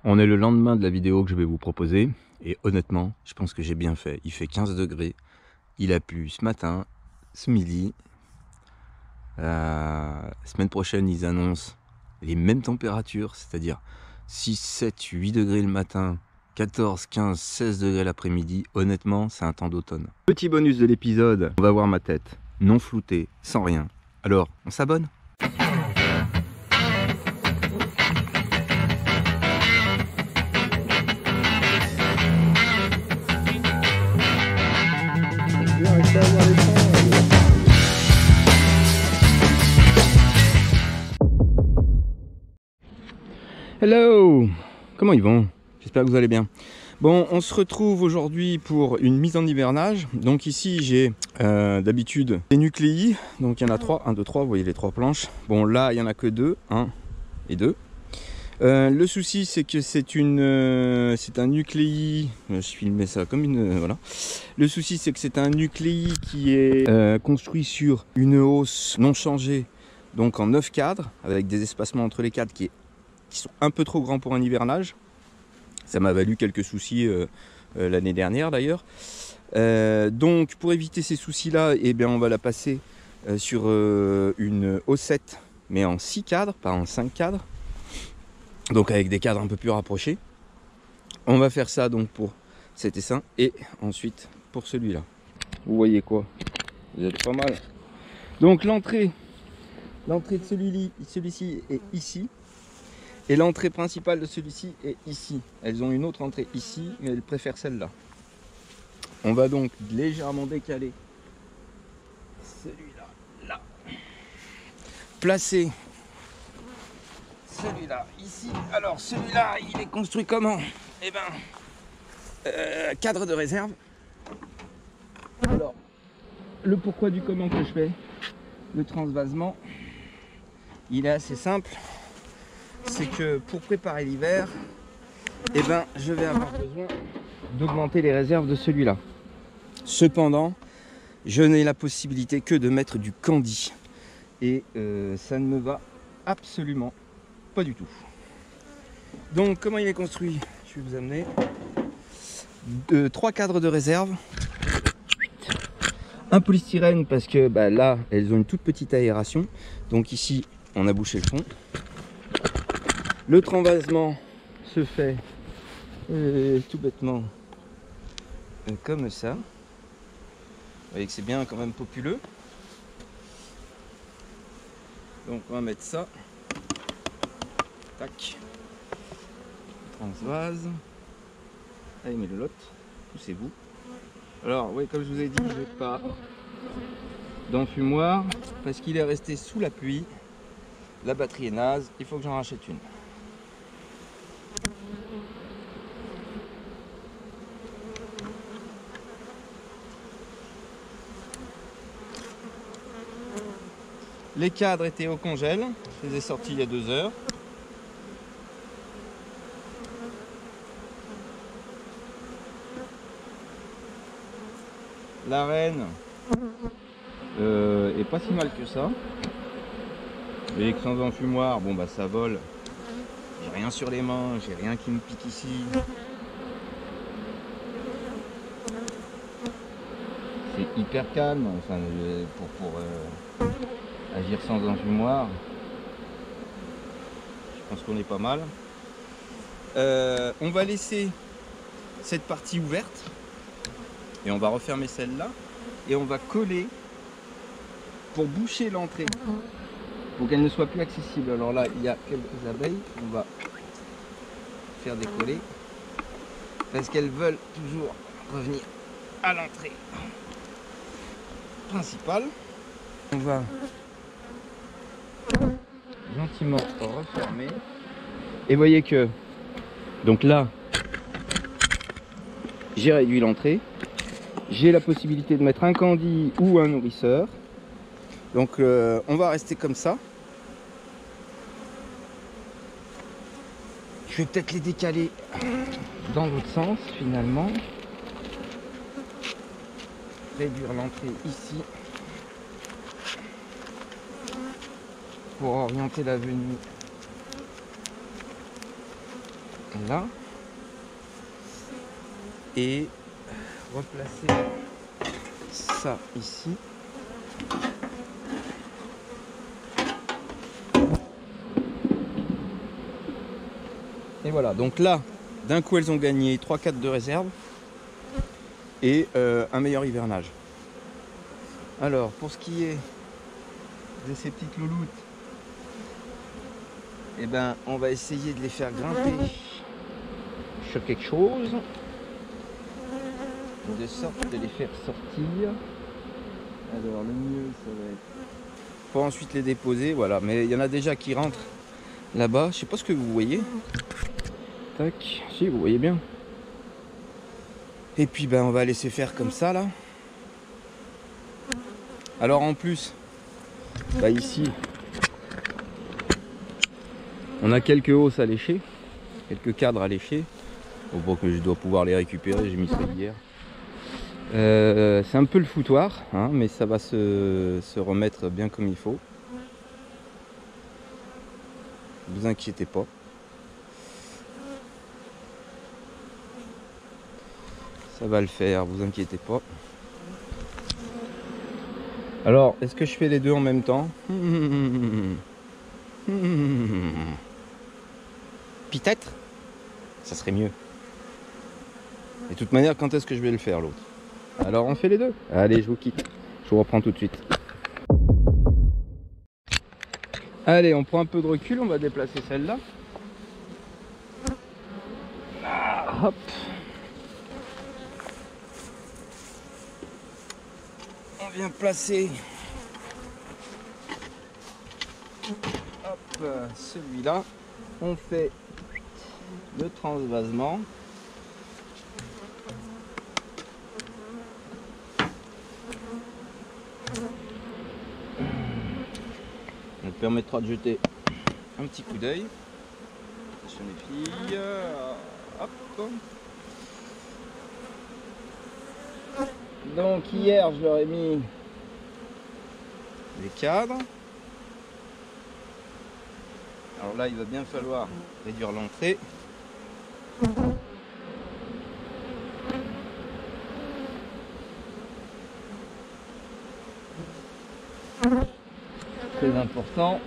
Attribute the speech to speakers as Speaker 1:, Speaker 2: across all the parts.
Speaker 1: On est le lendemain de la vidéo que je vais vous proposer et honnêtement, je pense que j'ai bien fait. Il fait 15 degrés, il a plu ce matin, ce midi. Semaine prochaine, ils annoncent les mêmes températures, c'est-à-dire 6, 7, 8 degrés le matin, 14, 15, 16 degrés l'après-midi. Honnêtement, c'est un temps d'automne. Petit bonus de l'épisode, on va voir ma tête, non floutée, sans rien. Alors, on s'abonne ? Hello! Comment ils vont? J'espère que vous allez bien. Bon, on se retrouve aujourd'hui pour une mise en hivernage. Donc ici, j'ai d'habitude des nucléis. Donc il y en a 3, 1, 2, 3, vous voyez les 3 planches. Bon, là, il n'y en a que 2, 1 et 2. Le souci, c'est que c'est un nucléi. Je filmais ça comme une. Voilà. Le souci, c'est que c'est un nucléi qui est construit sur une hausse non changée, donc en 9 cadres, avec des espacements entre les cadres qui sont un peu trop grands pour un hivernage. Ça m'a valu quelques soucis l'année dernière d'ailleurs. Donc pour éviter ces soucis-là, eh bien, on va la passer sur une haussette, mais en 6 cadres, pas en 5 cadres. Donc avec des cadres un peu plus rapprochés. On va faire ça donc pour cet essaim et ensuite pour celui-là. Vous voyez quoi? Vous êtes pas mal. Donc l'entrée de celui-ci est ici. Et l'entrée principale de celui-ci est ici. Elles ont une autre entrée ici, mais elles préfèrent celle-là. On va donc légèrement décaler celui-là, là. Placer celui-là ici. Alors celui-là, il est construit comment? Eh ben, cadre de réserve. Alors, le pourquoi du comment que je fais, le transvasement, il est assez simple. C'est que pour préparer l'hiver, eh ben, je vais avoir besoin d'augmenter les réserves de celui-là. Cependant, je n'ai la possibilité que de mettre du candy. Et ça ne me va absolument pas du tout. Donc, comment il est construit? Je vais vous amener 3 cadres de réserve. Un polystyrène parce que bah, là, elles ont une toute petite aération. Donc ici, on a bouché le fond. Le transvasement se fait tout bêtement comme ça. Vous voyez que c'est bien quand même populeux. Donc on va mettre ça. Tac. Transvase. Allez, mais le lot, poussez-vous. Alors, oui, comme je vous ai dit, je n'ai pas d'enfumoir parce qu'il est resté sous la pluie. La batterie est naze, il faut que j'en rachète une. Les cadres étaient au congèle, je les ai sortis il y a 2 heures. L'arène est pas si mal que ça. Vous voyez que sans enfumoir, bon bah ça vole. J'ai rien sur les mains, j'ai rien qui me pique ici. C'est hyper calme, enfin, pour agir sans enfumoir. Je pense qu'on est pas mal. On va laisser cette partie ouverte et on va refermer celle-là et on va coller pour boucher l'entrée pour qu'elle ne soit plus accessible. Alors là, il y a quelques abeilles, on va faire décoller parce qu'elles veulent toujours revenir à l'entrée principale. On va gentiment refermer et voyez que donc là j'ai réduit l'entrée, j'ai la possibilité de mettre un candy ou un nourrisseur, donc on va rester comme ça. Je vais peut-être les décaler dans l'autre sens finalement, réduire l'entrée ici pour orienter la venue là. Et replacer ça ici. Et voilà, donc là, d'un coup elles ont gagné 3-4 de réserve et un meilleur hivernage. Alors, pour ce qui est de ces petites louloutes, eh ben, on va essayer de les faire grimper sur quelque chose, de sorte de les faire sortir. Alors, le mieux, ça va être pour ensuite les déposer, voilà. Mais il y en a déjà qui rentrent là-bas. Je sais pas ce que vous voyez. Tac, si vous voyez bien. Et puis ben, on va laisser faire comme ça là. Alors en plus, bah ici, on a quelques hausses à lécher, quelques cadres à lécher. Bon, que je dois pouvoir les récupérer, j'ai mis ça hier. C'est un peu le foutoir, hein, mais ça va se remettre bien comme il faut. Ne vous inquiétez pas. Ça va le faire, vous inquiétez pas. Alors, est-ce que je fais les deux en même temps? Peut-être. Ça serait mieux. Et de toute manière, quand est-ce que je vais le faire l'autre? Alors on fait les deux. Allez, je vous quitte. Je vous reprends tout de suite. Allez, on prend un peu de recul, on va déplacer celle-là. Hop. On vient placer celui-là. On fait le transvasement. Ça nous permettra de jeter un petit coup d'œil. Attention les filles. Hop. Donc hier je leur ai mis les cadres. Alors là il va bien falloir réduire l'entrée. Très important.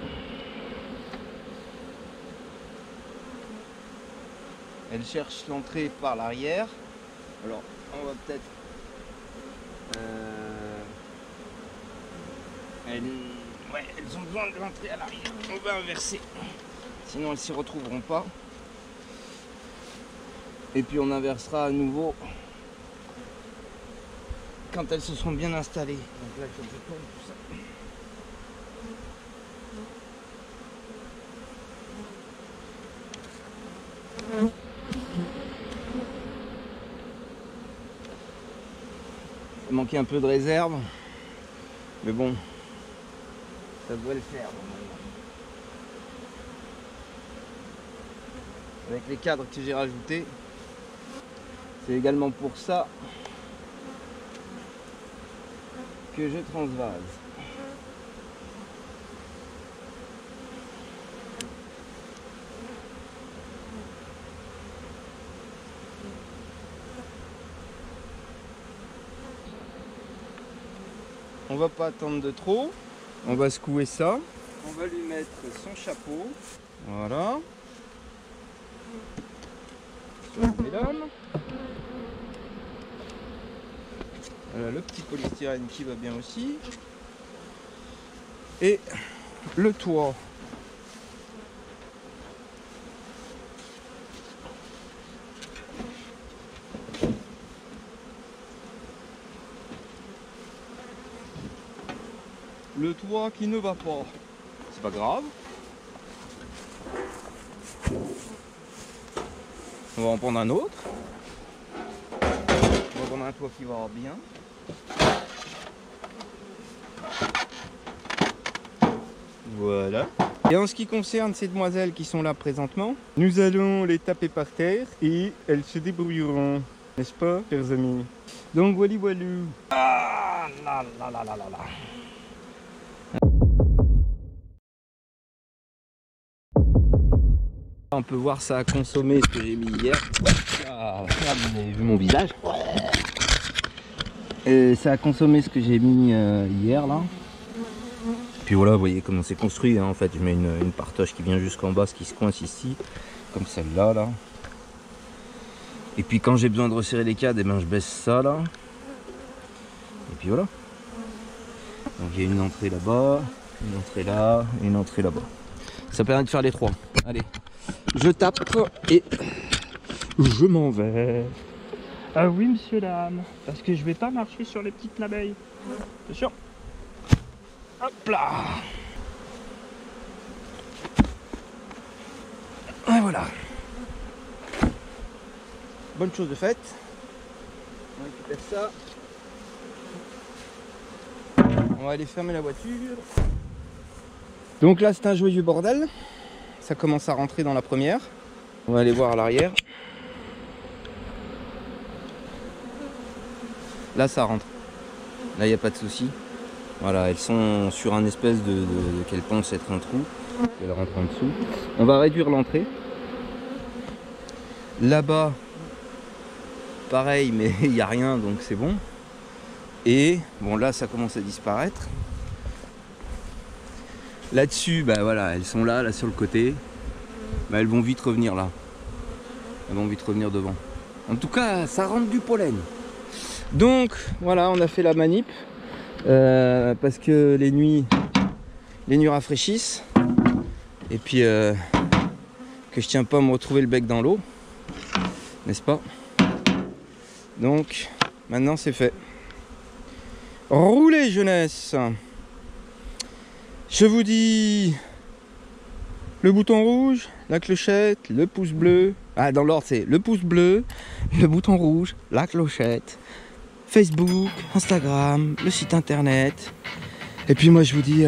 Speaker 1: Elle cherche l'entrée par l'arrière. Alors on va peut-être elles ont besoin de l'entrée à l'arrière. On va inverser. Sinon elles s'y retrouveront pas. Et puis on inversera à nouveau quand elles se seront bien installées. Donc là il faut que je tourne tout ça. Il manquait un peu de réserve, mais bon, ça doit le faire. Avec les cadres que j'ai rajoutés, c'est également pour ça que je transvase. On va pas attendre de trop, on va secouer ça, on va lui mettre son chapeau, voilà, sur le mélange. Voilà le petit polystyrène qui va bien aussi, et le toit. Le toit qui ne va pas, c'est pas grave. On va en prendre un autre. On va prendre un toit qui va bien. Voilà. Et en ce qui concerne ces demoiselles qui sont là présentement, nous allons les taper par terre et elles se débrouilleront. N'est-ce pas, chers amis? Donc voilà, voilà. Ah là là là là là là. On peut voir ça a consommé ce que j'ai mis hier. Ah, vous avez vu mon visage. Et ça a consommé ce que j'ai mis hier là. Puis voilà, vous voyez comment c'est construit, hein. En fait je mets une partoche qui vient jusqu'en bas, ce qui se coince ici, comme celle-là là. Et puis quand j'ai besoin de resserrer les cadres, eh ben, je baisse ça là. Et puis voilà. Donc il y a une entrée là-bas, une entrée là, et une entrée là-bas. Ça permet de faire les trois. Allez, je tape et je m'en vais.
Speaker 2: Ah oui, monsieur, dame, parce que je vais pas marcher sur les petites abeilles. Bien sûr. Hop là.
Speaker 1: Et voilà. Bonne chose de faite. On récupère ça. On va aller fermer la voiture. Donc là c'est un joyeux bordel. Ça commence à rentrer dans la première. On va aller voir à l'arrière. Là ça rentre. Là il n'y a pas de souci. Voilà, elles sont sur un espèce de qu'elles pensent être un trou. Elles rentrent en dessous. On va réduire l'entrée. Là-bas, pareil, mais il n'y a rien, donc c'est bon. Et bon, là ça commence à disparaître. Là-dessus, bah voilà, elles sont là sur le côté. Bah, elles vont vite revenir là. Elles vont vite revenir devant. En tout cas, ça rentre du pollen. Donc voilà, on a fait la manip. Parce que les nuits rafraîchissent. Et puis que je tiens pas à me retrouver le bec dans l'eau. N'est-ce pas? Donc maintenant c'est fait. Roulez jeunesse. Je vous dis le bouton rouge, la clochette, le pouce bleu. Ah, dans l'ordre c'est le pouce bleu, le bouton rouge, la clochette, Facebook, Instagram, le site internet. Et puis moi je vous dis